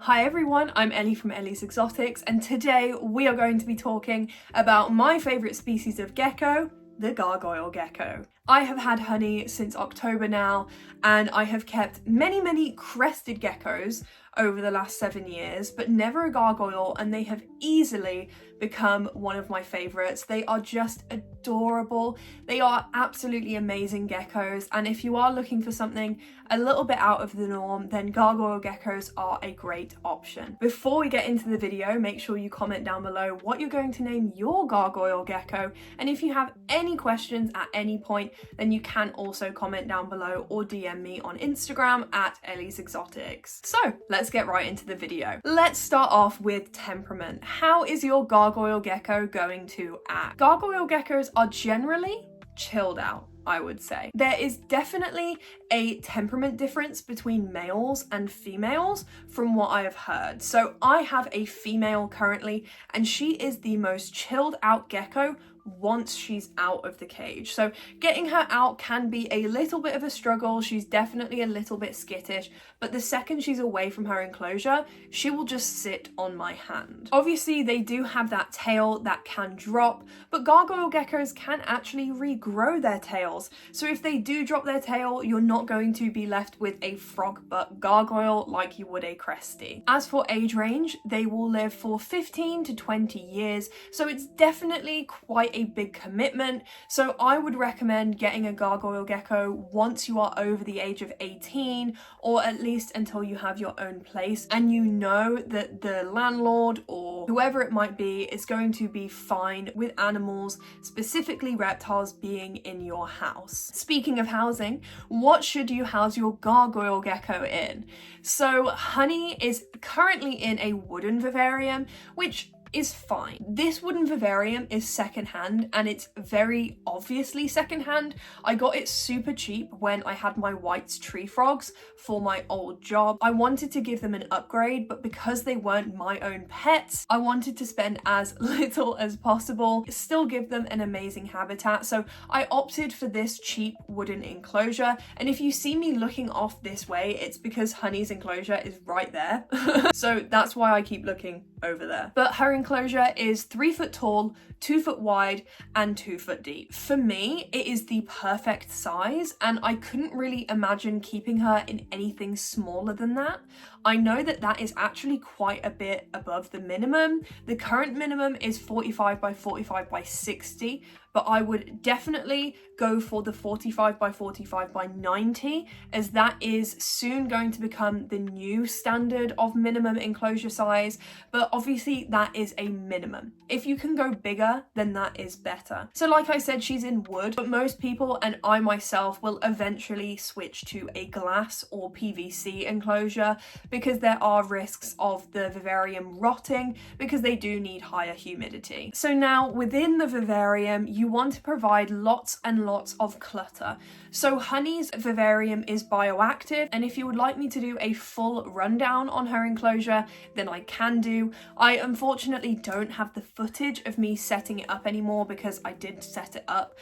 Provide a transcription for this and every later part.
Hi everyone, I'm Ellie from Ellie's Exotics, and today we are going to be talking about my favourite species of gecko, the gargoyle gecko. I have had honey since October now, and I have kept many crested geckos over the last 7 years, but never a gargoyle, and they have easily become one of my favourites. They are just adorable. They are absolutely amazing geckos, and if you are looking for something a little bit out of the norm, then gargoyle geckos are a great option. Before we get into the video, make sure you comment down below what you're going to name your gargoyle gecko, and if you have any questions at any point, then you can also comment down below or DM me on Instagram at Ellie's Exotics. So let's get right into the video. Let's start off with temperament. How is your gargoyle gecko going to act? Gargoyle geckos are generally chilled out, I would say. There is definitely a temperament difference between males and females from what I have heard. So I have a female currently, and she is the most chilled out gecko once she's out of the cage. So getting her out can be a little bit of a struggle. She's definitely a little bit skittish, but the second she's away from her enclosure, she will just sit on my hand. Obviously, they do have that tail that can drop, but gargoyle geckos can actually regrow their tails. So if they do drop their tail, you're not going to be left with a frog butt gargoyle like you would a cresty. As for age range, they will live for 15 to 20 years, so it's definitely quite a big commitment. So I would recommend getting a gargoyle gecko once you are over the age of 18, or at least until you have your own place and you know that the landlord or whoever it might be is going to be fine with animals, specifically reptiles, being in your house. Speaking of housing, what should you house your gargoyle gecko in? So honey is currently in a wooden vivarium, which is fine. This wooden vivarium is secondhand, and it's very obviously secondhand. I got it super cheap when I had my whites tree frogs for my old job. I wanted to give them an upgrade, but because they weren't my own pets, I wanted to spend as little as possible, still give them an amazing habitat. So I opted for this cheap wooden enclosure, and if you see me looking off this way, it's because honey's enclosure is right there. So that's why I keep looking over there. But her enclosure is 3 foot tall, 2 foot wide, and 2 foot deep. For me, it is the perfect size, and I couldn't really imagine keeping her in anything smaller than that. I know that that is actually quite a bit above the minimum. The current minimum is 45 by 45 by 60, but I would definitely go for the 45 by 45 by 90, as that is soon going to become the new standard of minimum enclosure size, but obviously that is a minimum. If you can go bigger, then that is better. So like I said, she's in wood, but most people, and I myself, will eventually switch to a glass or PVC enclosure, because there are risks of the vivarium rotting, because they do need higher humidity. So now within the vivarium, you want to provide lots and lots of clutter. So honey's vivarium is bioactive, and if you would like me to do a full rundown on her enclosure, then I can do. I unfortunately don't have the footage of me setting it up anymore, because I did set it up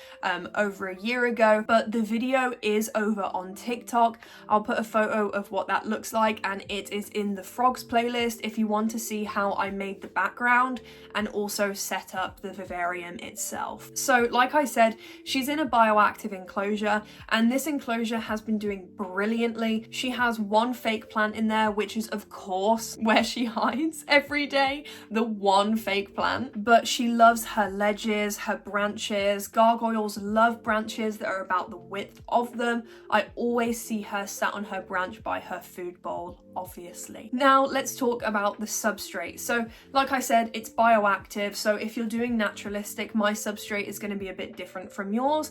over a year ago, but the video is over on TikTok. I'll put a photo of what that looks like, and it is in the frogs playlist if you want to see how I made the background and also set up the vivarium itself. So like I said, she's in a bioactive enclosure, and this enclosure has been doing brilliantly. She has one fake plant in there, which is of course where she hides every day, the one fake plant, but she loves her ledges, her branches. Gargoyles love branches that are about the width of them. I always see her sat on her branch by her food bowl, obviously. Now let's talk about the substrate. So like I said, it's bioactive, so if you're doing naturalistic, my substrate is going to be a bit different from yours,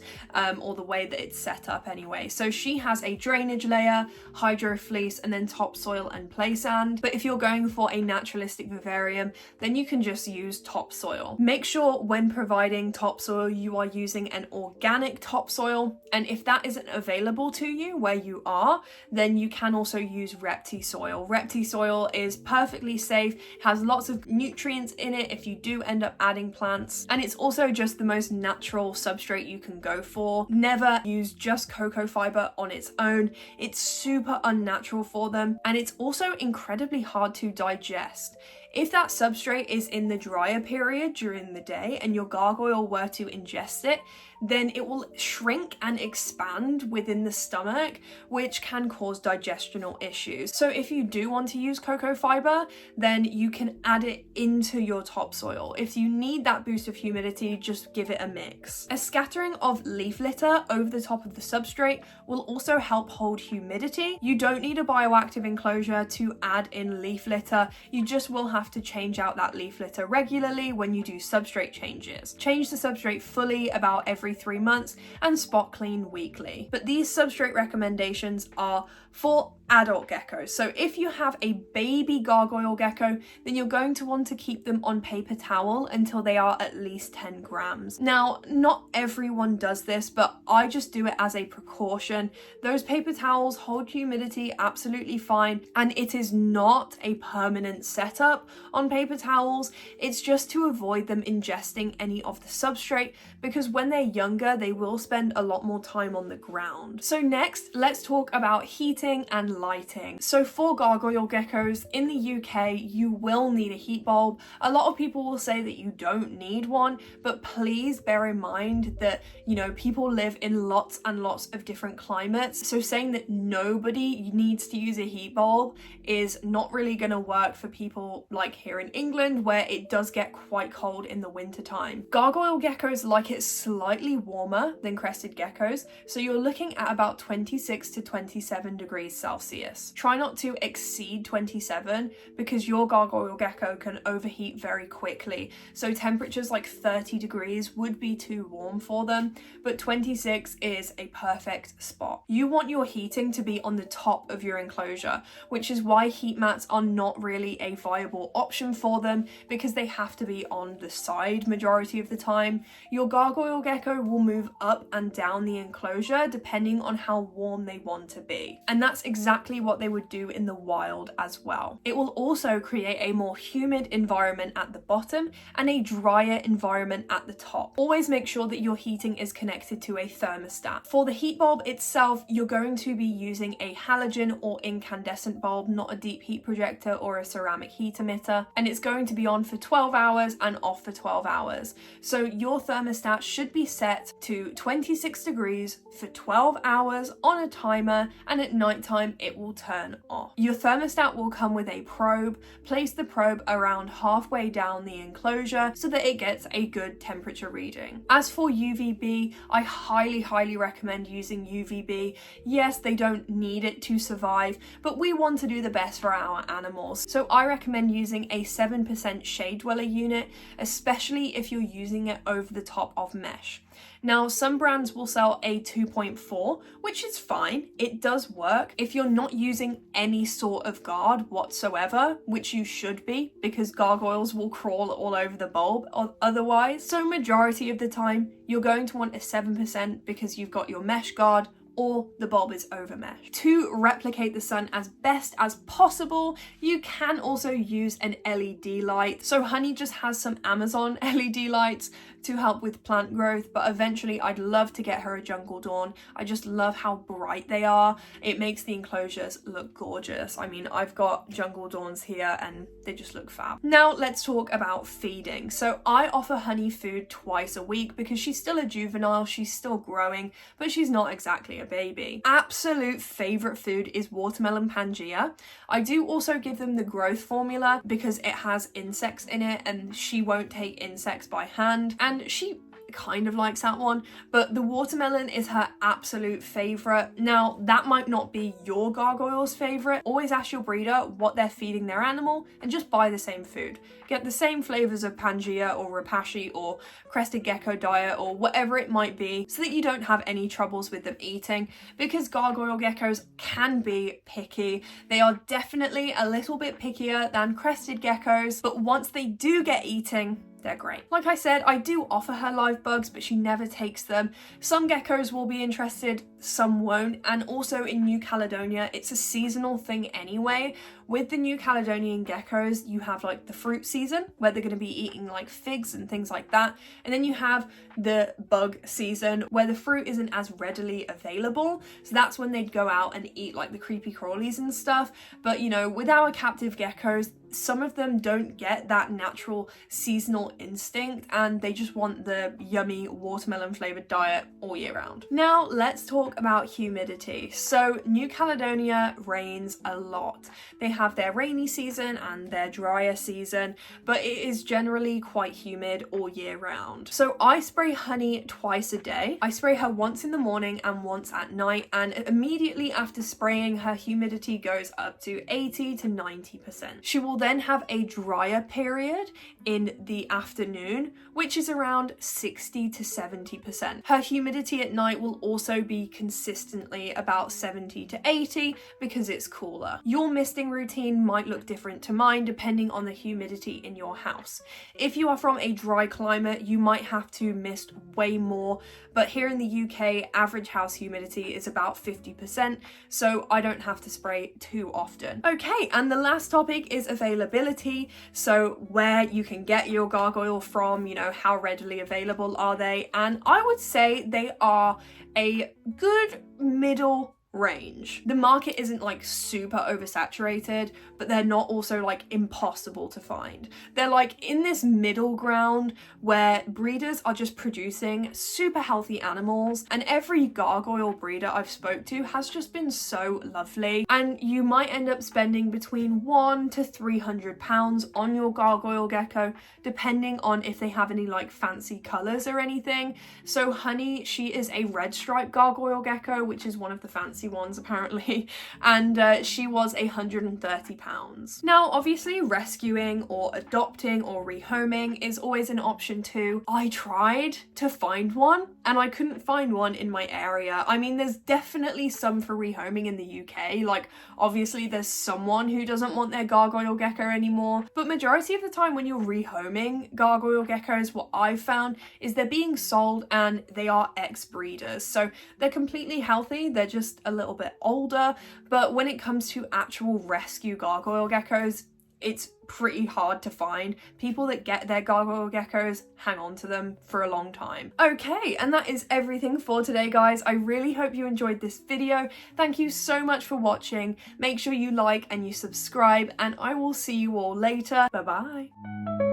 or the way that it's set up anyway. So she has a drainage layer, hydro fleece, and then topsoil and play sand. But if you're going for a naturalistic vivarium, then you can just use topsoil. Make sure when providing topsoil, you are using an organic topsoil, and if that isn't available to you where you are, then you can also use Reptile soil. Reptile soil is perfectly safe, has lots of nutrients in it if you do end up adding plants, and it's also just the most natural substrate you can go for. Never use just cocoa fiber on its own. It's super unnatural for them, and it's also incredibly hard to digest. If that substrate is in the drier period during the day and your gargoyle were to ingest it, then it will shrink and expand within the stomach, which can cause digestional issues. So if you do want to use cocoa fiber, then you can add it into your topsoil. If you need that boost of humidity, just give it a mix. A scattering of leaf litter over the top of the substrate will also help hold humidity. You don't need a bioactive enclosure to add in leaf litter. You just will have to change out that leaf litter regularly when you do substrate changes. Change the substrate fully about every 3 months and spot clean weekly. But these substrate recommendations are for adult geckos. So if you have a baby gargoyle gecko, then you're going to want to keep them on paper towel until they are at least 10 grams. Now, not everyone does this, but I just do it as a precaution. Those paper towels hold humidity absolutely fine, and it is not a permanent setup on paper towels. It's just to avoid them ingesting any of the substrate, because when they're younger, they will spend a lot more time on the ground. So next, let's talk about heating and lighting. So for gargoyle geckos in the UK, you will need a heat bulb. A lot of people will say that you don't need one, but please bear in mind that, you know, people live in lots and lots of different climates. So saying that nobody needs to use a heat bulb is not really going to work for people like here in England, where it does get quite cold in the winter time. Gargoyle geckos like it slightly warmer than crested geckos, so you're looking at about 26 to 27 degrees Celsius. Try not to exceed 27 because your gargoyle gecko can overheat very quickly. So temperatures like 30 degrees would be too warm for them, but 26 is a perfect spot. You want your heating to be on the top of your enclosure, which is why heat mats are not really a viable option for them, because they have to be on the side majority of the time. Your gargoyle gecko will move up and down the enclosure depending on how warm they want to be. And that's exactly what they would do in the wild as well. It will also create a more humid environment at the bottom and a drier environment at the top. Always make sure that your heating is connected to a thermostat. For the heat bulb itself, you're going to be using a halogen or incandescent bulb, not a deep heat projector or a ceramic heat emitter, and it's going to be on for 12 hours and off for 12 hours. So your thermostat should be set to 26 degrees for 12 hours on a timer, and at nighttime it will turn off. Your thermostat will come with a probe. Place the probe around halfway down the enclosure so that it gets a good temperature reading. As for UVB, I highly recommend using UVB. Yes, they don't need it to survive, but we want to do the best for our animals. So I recommend using a 7% shade dweller unit, especially if you're using it over the top of mesh. Now, some brands will sell a 2.4, which is fine. It does work if you're not using any sort of guard whatsoever, which you should be, because gargoyles will crawl all over the bulb otherwise. So majority of the time, you're going to want a 7% because you've got your mesh guard, or the bulb is over mesh. To replicate the sun as best as possible, you can also use an LED light. So Honey just has some Amazon LED lights to help with plant growth, but eventually I'd love to get her a jungle dawn. I just love how bright they are. It makes the enclosures look gorgeous. I mean, I've got jungle dawns here and they just look fab. Now let's talk about feeding. So I offer Honey food twice a week because she's still a juvenile, she's still growing, but she's not exactly a baby. Absolute favorite food is watermelon Pangea. I do also give them the growth formula because it has insects in it and she won't take insects by hand, and she kind of likes that one, but the watermelon is her absolute favorite. Now, that might not be your gargoyle's favorite. Always ask your breeder what they're feeding their animal and just buy the same food. Get the same flavors of Pangea or Rapashi or crested gecko diet or whatever it might be, so that you don't have any troubles with them eating, because gargoyle geckos can be picky. They are definitely a little bit pickier than crested geckos, but once they do get eating, they're great. Like I said, I do offer her live bugs, but she never takes them. Some geckos will be interested, some won't, and also in New Caledonia, it's a seasonal thing anyway. With the New Caledonian geckos, you have like the fruit season where they're going to be eating like figs and things like that, and then you have the bug season where the fruit isn't as readily available, so that's when they'd go out and eat like the creepy crawlies and stuff. But you know, with our captive geckos, some of them don't get that natural seasonal instinct and they just want the yummy watermelon flavored diet all year round. Now let's talk about humidity. So New Caledonia rains a lot. They have their rainy season and their drier season, but it is generally quite humid all year round. So I spray Honey twice a day. I spray her once in the morning and once at night, and immediately after spraying, her humidity goes up to 80 to 90%. She will then have a drier period in the afternoon, which is around 60 to 70%. Her humidity at night will also be consistently about 70 to 80 because it's cooler. Your misting routine might look different to mine depending on the humidity in your house. If you are from a dry climate, you might have to mist way more, but here in the UK, average house humidity is about 50%, so I don't have to spray too often. Okay, and the last topic is availability. So where you can get your gargoyle from, you know, how readily available are they? And I would say they are a good middle range. The market isn't like super oversaturated, but they're not also like impossible to find. They're like in this middle ground where breeders are just producing super healthy animals, and every gargoyle breeder I've spoke to has just been so lovely. And you might end up spending between £100 to £300 on your gargoyle gecko, depending on if they have any like fancy colors or anything. So Honey, she is a red striped gargoyle gecko, which is one of the fancy ones apparently, and she was £130. Now obviously rescuing or adopting or rehoming is always an option too. I tried to find one and I couldn't find one in my area. I mean, there's definitely some for rehoming in the UK, like obviously there's someone who doesn't want their gargoyle gecko anymore, but majority of the time when you're rehoming gargoyle geckos, what I've found is they're being sold and they are ex-breeders, so they're completely healthy, they're just a little bit older. But when it comes to actual rescue gargoyle geckos, it's pretty hard to find. People that get their gargoyle geckos hang on to them for a long time. Okay, and that is everything for today, guys. I really hope you enjoyed this video. Thank you so much for watching. Make sure you like and you subscribe, and I will see you all later. Bye bye.